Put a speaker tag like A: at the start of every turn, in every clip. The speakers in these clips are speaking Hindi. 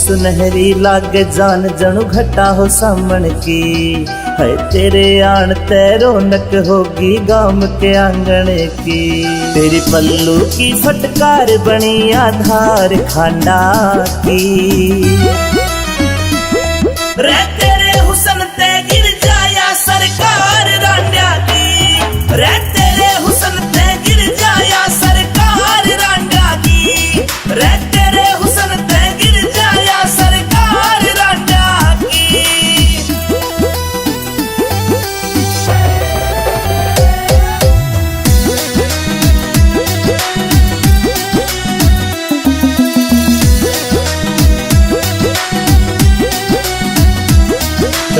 A: सुनहरी लागे जान जणु घटा हो सामन की। है तेरे आन ते रौनक होगी गांव के आंगन की। तेरी पल्लू की फटकार बनी आधार खांडा की। रे तेरे हुसन ते गिर जाया सरकार रांडा की। रे तेरे हुसन ते गिर जाया सरकार रांडा की। रे तेरे हुसन ते गिर जाया सरकार रांडा की।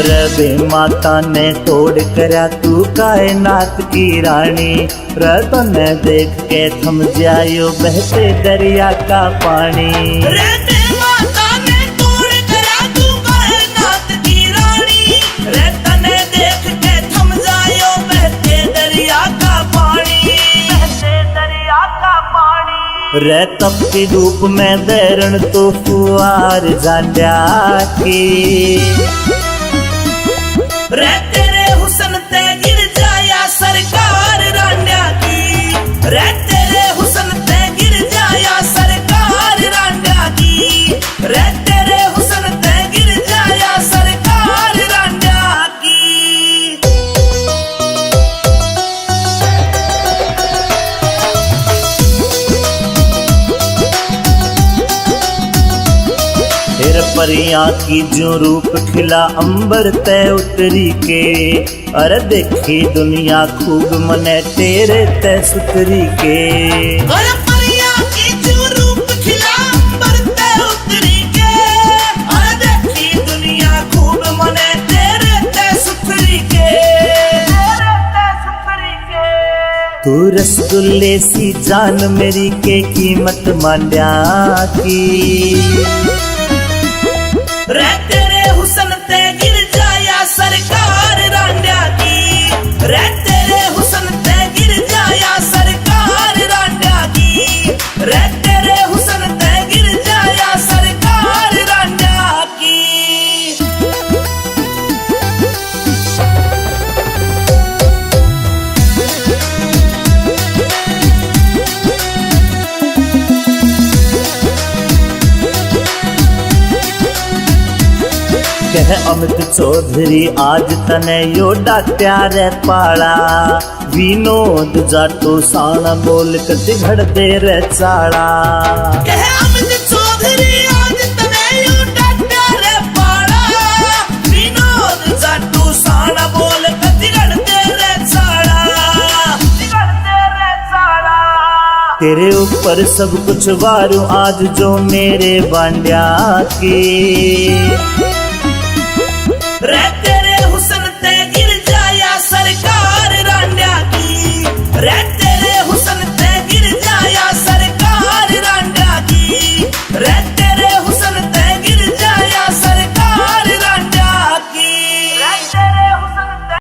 A: रबे माता ने तोड़ करा तू कायनात की रानी। रतन देख के थम जायो बहते दरिया का पानी। रबे माता ने तोड़ करा तू कायनात की रानी। रतन देख के थम जायो बहते दरिया का पानी। बहते दरिया का पानी। रे तप के रूप में बैरण तो फुआर जांड्या की। रे तेरे हुसन ते गिर जाया सरकार रांडा की। रे तेरे हुसन ते गिर जाया सरकार रांडा की। रे तेरे हुसन ते गिर जाया सरकार रांडा की। फिर परियां की जो रूप खिला अंबर ते उतरी के। अरे देखी दुनिया खूब मने तेरे ते सुतरी के। अरे परियां की जो रूप खिला अंबर ते उतरी के। अरे देखी दुनिया खूब मने तेरे ते सुतरी के। तेरे ते सुतरी के। तू रसगुल्ले सी जान मेरी के कीमत मांड्या की। रे तेरे हुसन ते गिर जाया सरकार रांडा की। रे तेरे हुसन ते गिर जाया सरकार रांडा की। रे तेरे हुसन ते गिर जाया सरकार रांडा की। कह अमित चौधरी आज तने यो डाट्या रे पाड़ा। विनोद जाटो साना बोल कति घड़ दे रे चाड़ा। कह अमित चौधरी आज तने यो डाट्या रे पाड़ा। विनोद जाटो साना बोल कति घड़ दे रे चाड़ा। घड़ दे रे चाड़ा। तेरे ऊपर सब कुछ वारू आज जो मेरे बांड्या की।